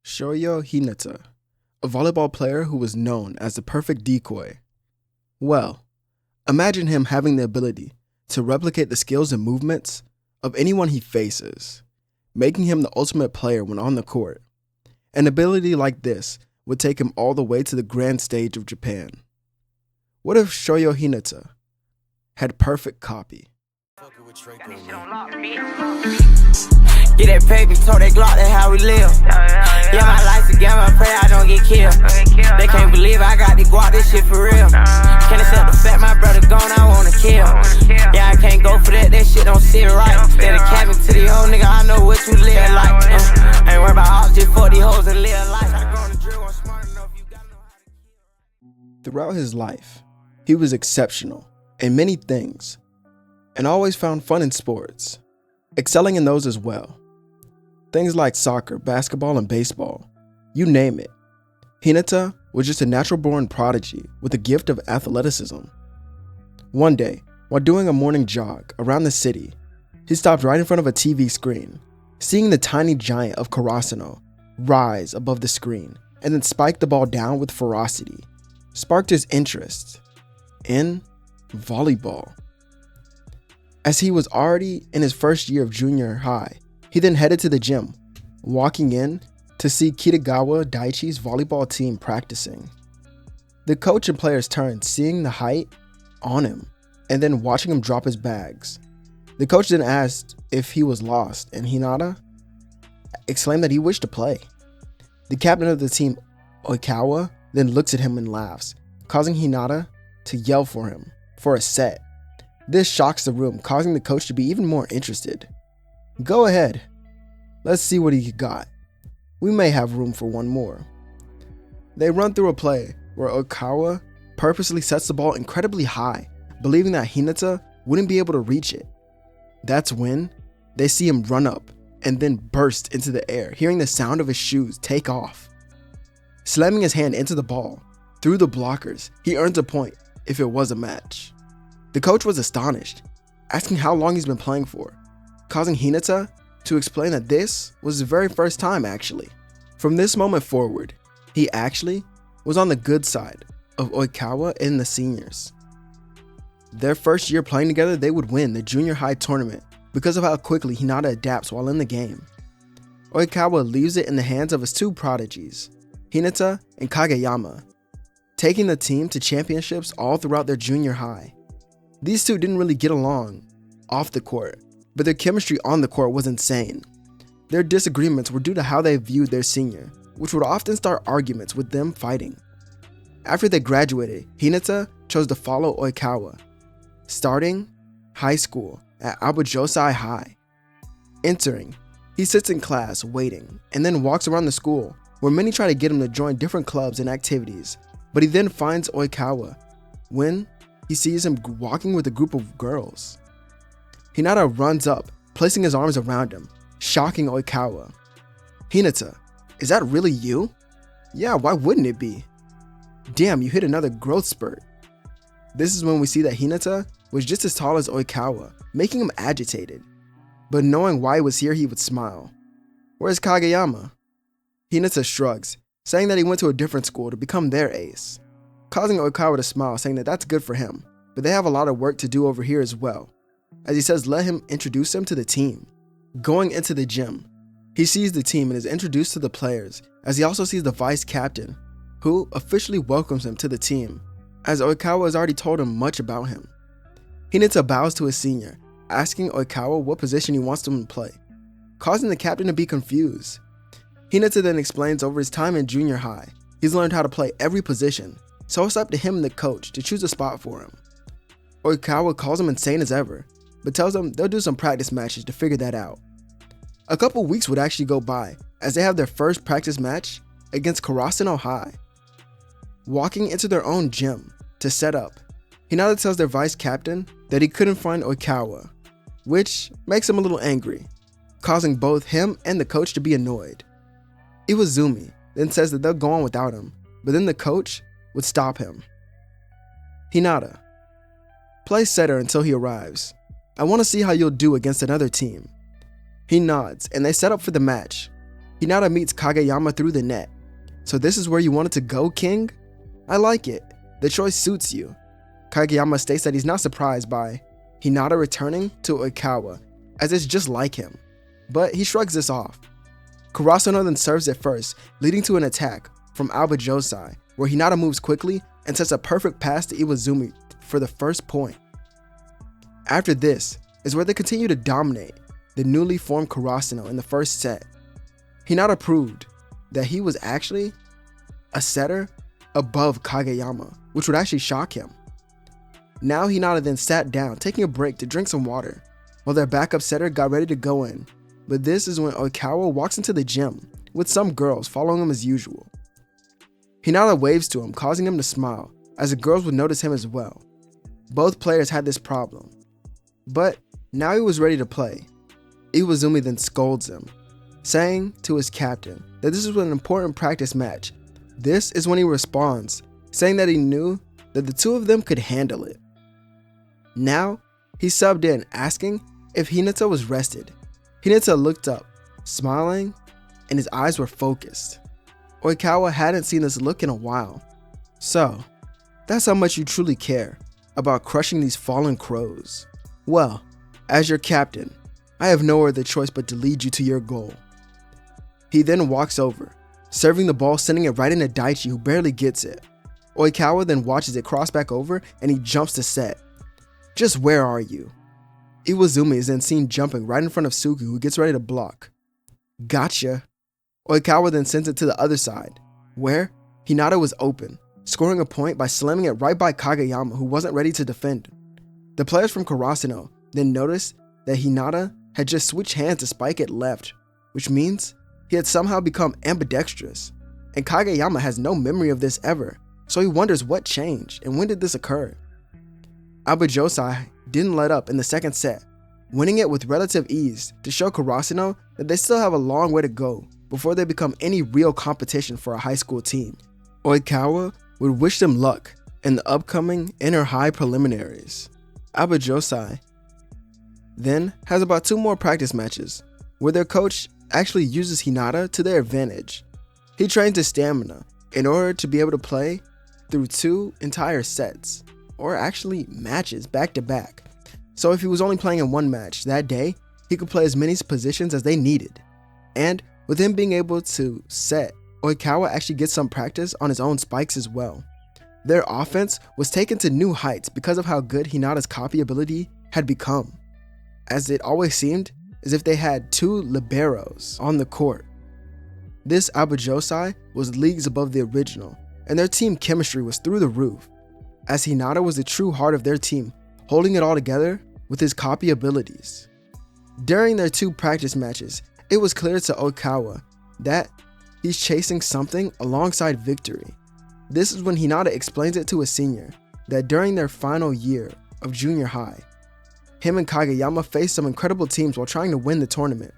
Shoyo Hinata, a volleyball player who was known as the perfect decoy. Well, imagine him having the ability to replicate the skills and movements of anyone he faces, making him the ultimate player when on the court. An ability like this would take him all the way to the grand stage of Japan. What if Shoyo Hinata had perfect copy? Get that paper, told that Glock, that's how we live. Yeah, my life's a game, I pray I don't get killed. They can't believe I got to go out this shit for real. Can't accept the fact my brother gone, I wanna kill. Yeah, I can't go for that shit don't sit right. Instead of cabin to the old nigga, I know what you live like. Ain't worried about all just fuck these hoes and live life. I grown the drill, I'm smart enough, you gotta know how to kill. Throughout his life, he was exceptional in many things and always found fun in sports, excelling in those as well. Things like soccer, basketball, and baseball. You name it. Hinata was just a natural-born prodigy with a gift of athleticism. One day, while doing a morning jog around the city, he stopped right in front of a TV screen, seeing the tiny giant of Karasuno rise above the screen and then spike the ball down with ferocity, sparked his interest in volleyball. As he was already in his first year of junior high, he then headed to the gym, walking in to see Kitagawa Daiichi's volleyball team practicing. The coach and players turned, seeing the height on him, and then watching him drop his bags. The coach then asked if he was lost, and Hinata exclaimed that he wished to play. The captain of the team, Oikawa, then looks at him and laughs, causing Hinata to yell for him for a set. This shocks the room, causing the coach to be even more interested. Go ahead. Let's see what he got. We may have room for one more. They run through a play where Oikawa purposely sets the ball incredibly high, believing that Hinata wouldn't be able to reach it. That's when they see him run up and then burst into the air, hearing the sound of his shoes take off. Slamming his hand into the ball through the blockers, he earns a point if it was a match. The coach was astonished, asking how long he's been playing for, causing Hinata to explain that this was his very first time actually. From this moment forward, he actually was on the good side of Oikawa and the seniors. Their first year playing together, they would win the junior high tournament because of how quickly Hinata adapts while in the game. Oikawa leaves it in the hands of his two prodigies, Hinata and Kageyama, taking the team to championships all throughout their junior high. These two didn't really get along off the court, but their chemistry on the court was insane. Their disagreements were due to how they viewed their senior, which would often start arguments with them fighting. After they graduated, Hinata chose to follow Oikawa, starting high school at Aoba Johsai High. Entering, he sits in class waiting and then walks around the school where many try to get him to join different clubs and activities, but he then finds Oikawa when he sees him walking with a group of girls. Hinata runs up, placing his arms around him, shocking Oikawa. Hinata, is that really you? Yeah, why wouldn't it be? Damn, you hit another growth spurt. This is when we see that Hinata was just as tall as Oikawa, making him agitated. But knowing why he was here, he would smile. Where's Kageyama? Hinata shrugs, saying that he went to a different school to become their ace, causing Oikawa to smile, saying that that's good for him, but they have a lot of work to do over here as well. As he says, let him introduce him to the team. Going into the gym, he sees the team and is introduced to the players, as he also sees the vice captain, who officially welcomes him to the team, as Oikawa has already told him much about him. Hinata bows to his senior, asking Oikawa what position he wants him to play, causing the captain to be confused. Hinata then explains over his time in junior high, he's learned how to play every position, so it's up to him and the coach to choose a spot for him. Oikawa calls him insane as ever, but tells them they'll do some practice matches to figure that out. A couple weeks would actually go by as they have their first practice match against Karasuno High. Walking into their own gym to set up, Hinata tells their vice captain that he couldn't find Oikawa, which makes him a little angry, causing both him and the coach to be annoyed. Iwazumi then says that they'll go on without him, but then the coach would stop him. Hinata, play setter until he arrives. I want to see how you'll do against another team. He nods, and they set up for the match. Hinata meets Kageyama through the net. So this is where you wanted to go, King? I like it. The choice suits you. Kageyama states that he's not surprised by Hinata returning to Oikawa, as it's just like him. But he shrugs this off. Karasuno then serves it first, leading to an attack from Aoba Johsai, where Hinata moves quickly and sets a perfect pass to Iwazumi for the first point. After this is where they continue to dominate the newly formed Karasuno in the first set. Hinata proved that he was actually a setter above Kageyama, which would actually shock him. Now Hinata then sat down, taking a break to drink some water, while their backup setter got ready to go in. But this is when Oikawa walks into the gym, with some girls following him as usual. Hinata waves to him, causing him to smile, as the girls would notice him as well. Both players had this problem, but now he was ready to play. Iwazumi then scolds him, saying to his captain that this is an important practice match. This is when he responds, saying that he knew that the two of them could handle it. Now, he subbed in, asking if Hinata was rested. Hinata looked up, smiling, and his eyes were focused. Oikawa hadn't seen this look in a while. So, that's how much you truly care about crushing these fallen crows. Well, as your captain, I have no other choice but to lead you to your goal. He then walks over, serving the ball, sending it right into Daichi, who barely gets it. Oikawa then watches it cross back over, and he jumps to set. Just where are you? Iwazumi is then seen jumping right in front of Suki, who gets ready to block. Gotcha. Oikawa then sends it to the other side, where Hinata was open, scoring a point by slamming it right by Kageyama, who wasn't ready to defend. The players from Karasuno then noticed that Hinata had just switched hands to spike it left, which means he had somehow become ambidextrous, and Kageyama has no memory of this ever, so he wonders what changed and when did this occur. Aoba Johsai didn't let up in the second set, winning it with relative ease to show Karasuno that they still have a long way to go before they become any real competition for a high school team. Oikawa would wish them luck in the upcoming inter-high preliminaries. Aoba Johsai then has about 2 more practice matches where their coach actually uses Hinata to their advantage. He trains his stamina in order to be able to play through 2 entire sets, or actually matches back to back. So if he was only playing in one match that day, he could play as many positions as they needed. And with him being able to set, Oikawa actually gets some practice on his own spikes as well. Their offense was taken to new heights because of how good Hinata's copy ability had become, as it always seemed as if they had 2 liberos on the court. This Aoba Johsai was leagues above the original, and their team chemistry was through the roof, as Hinata was the true heart of their team, holding it all together with his copy abilities. During their 2 practice matches, it was clear to Oikawa that he's chasing something alongside victory. This is when Hinata explains it to a senior that during their final year of junior high, him and Kageyama faced some incredible teams while trying to win the tournament.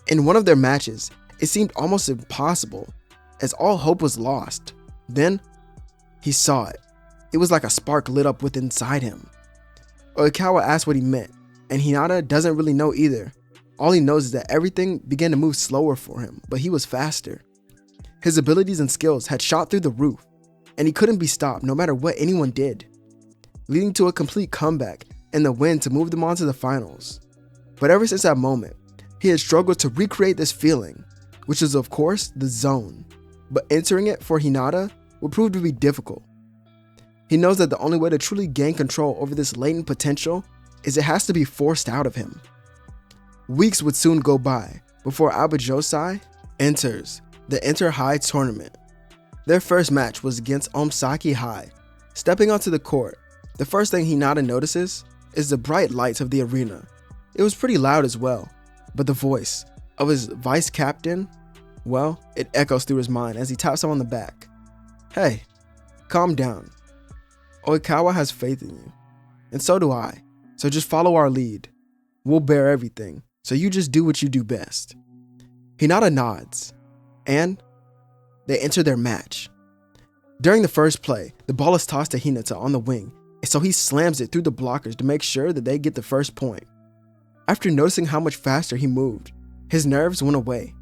In one of their matches, it seemed almost impossible, as all hope was lost. Then, he saw it. It was like a spark lit up within inside him. Oikawa asked what he meant, and Hinata doesn't really know either. All he knows is that everything began to move slower for him, but he was faster. His abilities and skills had shot through the roof, and he couldn't be stopped no matter what anyone did, leading to a complete comeback and the win to move them on to the finals. But ever since that moment, he had struggled to recreate this feeling, which is of course the zone, but entering it for Hinata would prove to be difficult. He knows that the only way to truly gain control over this latent potential is it has to be forced out of him. Weeks would soon go by before Aoba Johsai enters the Inter-High tournament. Their first match was against Omsaki High. Stepping onto the court, the first thing Hinata notices is the bright lights of the arena. It was pretty loud as well, but the voice of his vice captain, well, it echoes through his mind as he taps him on the back. Hey, calm down. Oikawa has faith in you, and so do I, so just follow our lead. We'll bear everything, so you just do what you do best. Hinata nods, and they enter their match. During the first play, the ball is tossed to Hinata on the wing, and so he slams it through the blockers to make sure that they get the first point. After noticing how much faster he moved, his nerves went away,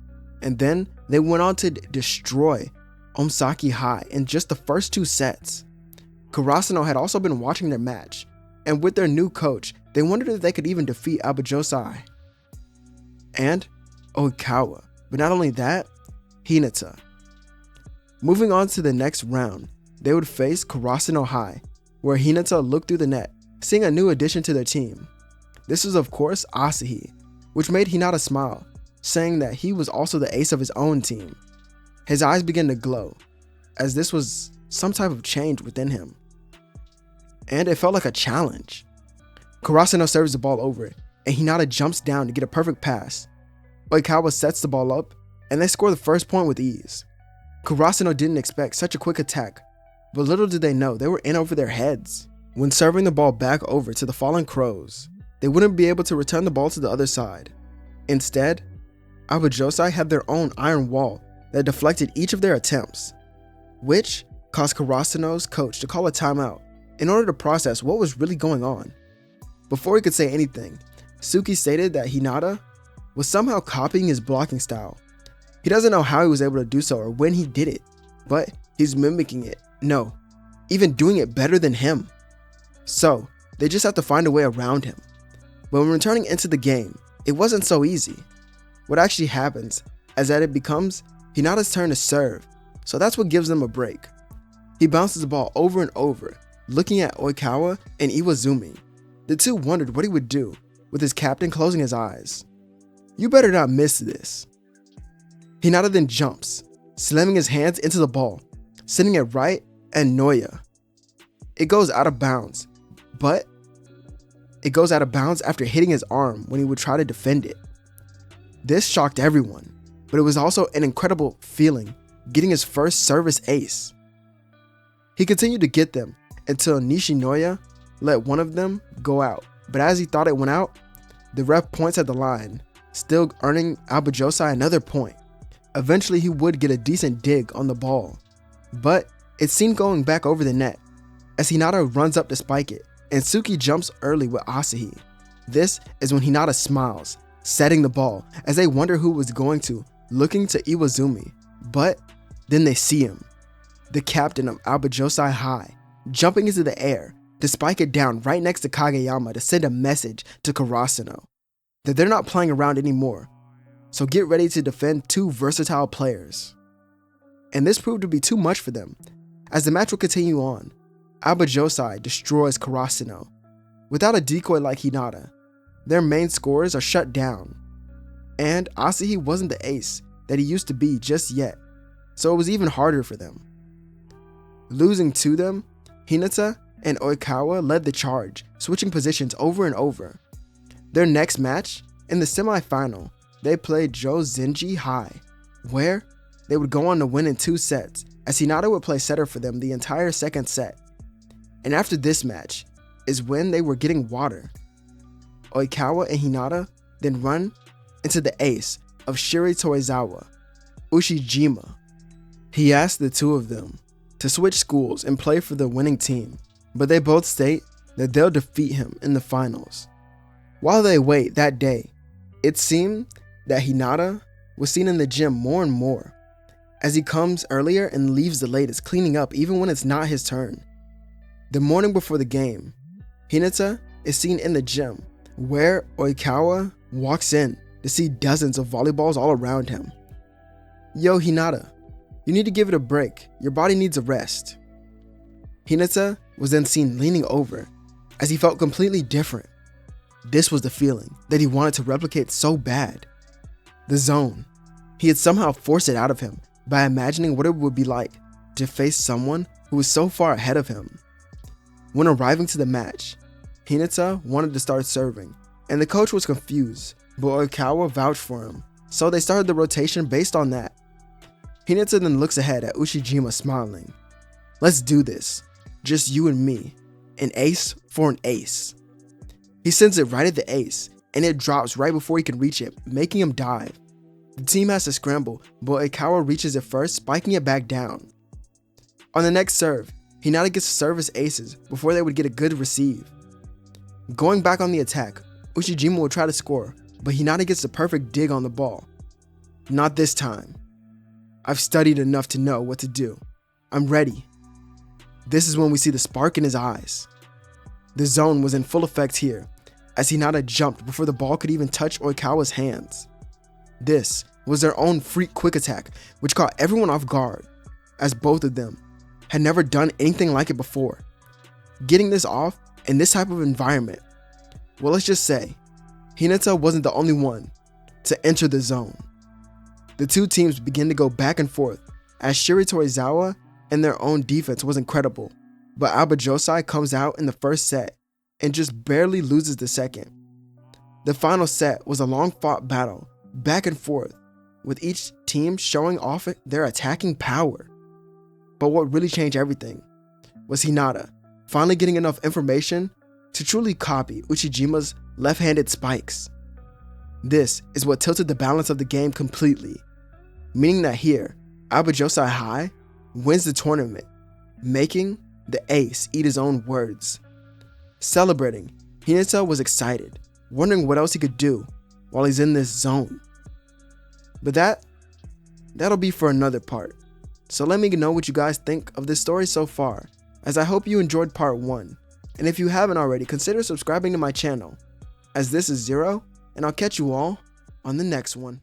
and then they went on to destroy Omsaki High in just the first 2 sets. Karasuno had also been watching their match, and with their new coach, they wondered if they could even defeat Aoba Johsai and Oikawa, but not only that, Hinata. Moving on to the next round, they would face Karasuno High, where Hinata looked through the net, seeing a new addition to their team. This was of course Asahi, which made Hinata smile, saying that he was also the ace of his own team. His eyes began to glow, as this was some type of change within him. And it felt like a challenge. Karasuno serves the ball over, and Hinata jumps down to get a perfect pass. Oikawa sets the ball up, and they score the first point with ease. Karasuno didn't expect such a quick attack, but little did they know they were in over their heads. When serving the ball back over to the Fallen Crows, they wouldn't be able to return the ball to the other side. Instead, Aoba Johsai had their own iron wall that deflected each of their attempts, which caused Karasuno's coach to call a timeout in order to process what was really going on. Before he could say anything, Suki stated that Hinata was somehow copying his blocking style. He doesn't know how he was able to do so or when he did it, but he's mimicking it. No, even doing it better than him. So, they just have to find a way around him. But when returning into the game, it wasn't so easy. What actually happens is that it becomes Hinata's turn to serve, so that's what gives them a break. He bounces the ball over and over, looking at Oikawa and Iwazumi. The two wondered what he would do, with his captain closing his eyes. "You better not miss this." Hinata then jumps, slamming his hands into the ball, sending it right at Noya. It goes out of bounds, but it goes out of bounds after hitting his arm when he would try to defend it. This shocked everyone, but it was also an incredible feeling getting his first service ace. He continued to get them until Nishinoya let one of them go out, but as he thought it went out, the ref points at the line, still earning Aoba Johsai another point. Eventually he would get a decent dig on the ball, but it seemed going back over the net as Hinata runs up to spike it, and Suki jumps early with Asahi. This is when Hinata smiles, setting the ball as they wonder who was going to, looking to Iwazumi, but then they see him, the captain of Aoba Johsai High, jumping into the air to spike it down right next to Kageyama to send a message to Karasuno that they're not playing around anymore, so get ready to defend two versatile players. And this proved to be too much for them. As the match will continue on, Aoba Johsai destroys Karasuno. Without a decoy like Hinata, their main scorers are shut down, and Asahi wasn't the ace that he used to be just yet, so it was even harder for them. Losing to them, Hinata and Oikawa led the charge, switching positions over and over. Their next match, in the semi-final, they played Josenji High, where they would go on to win in 2 sets, as Hinata would play setter for them the entire second set. And after this match is when they were getting water. Oikawa and Hinata then run into the ace of Shiri Toizawa, Ushijima. He asked the two of them to switch schools and play for the winning team, but they both state that they'll defeat him in the finals. While they wait that day, it seemed that Hinata was seen in the gym more and more, as he comes earlier and leaves the latest, cleaning up even when it's not his turn. The morning before the game, Hinata is seen in the gym, where Oikawa walks in to see dozens of volleyballs all around him. "Yo, Hinata, you need to give it a break. Your body needs a rest." Hinata was then seen leaning over as he felt completely different. This was the feeling that he wanted to replicate so bad. The zone. He had somehow forced it out of him by imagining what it would be like to face someone who was so far ahead of him. When arriving to the match, Hinata wanted to start serving, and the coach was confused, but Oikawa vouched for him, so they started the rotation based on that. Hinata then looks ahead at Ushijima smiling. "Let's do this. Just you and me. An ace for an ace." He sends it right at the ace, and it drops right before he can reach it, making him dive. The team has to scramble, but Oikawa reaches it first, spiking it back down. On the next serve, Hinata gets to serve his aces before they would get a good receive. Going back on the attack, Ushijima will try to score, but Hinata gets the perfect dig on the ball. Not this time. I've studied enough to know what to do. I'm ready. This is when we see the spark in his eyes. The zone was in full effect here, as Hinata jumped before the ball could even touch Oikawa's hands. This was their own freak quick attack, which caught everyone off guard, as both of them had never done anything like it before. Getting this off in this type of environment, well, let's just say, Hinata wasn't the only one to enter the zone. The two teams begin to go back and forth, as Shiri Torizawa and their own defense was incredible, but Aoba Johsai comes out in the first set and just barely loses the second. The final set was a long-fought battle, back and forth, with each team showing off their attacking power. But what really changed everything was Hinata finally getting enough information to truly copy Uchijima's left-handed spikes. This is what tilted the balance of the game completely, meaning that here, Aoba Johsai High wins the tournament, making the ace eat his own words. Celebrating, Hinata was excited, wondering what else he could do while he's in this zone. But that'll be for another part. So let me know what you guys think of this story so far, as I hope you enjoyed part 1. And if you haven't already, consider subscribing to my channel, as this is Zero, and I'll catch you all on the next one.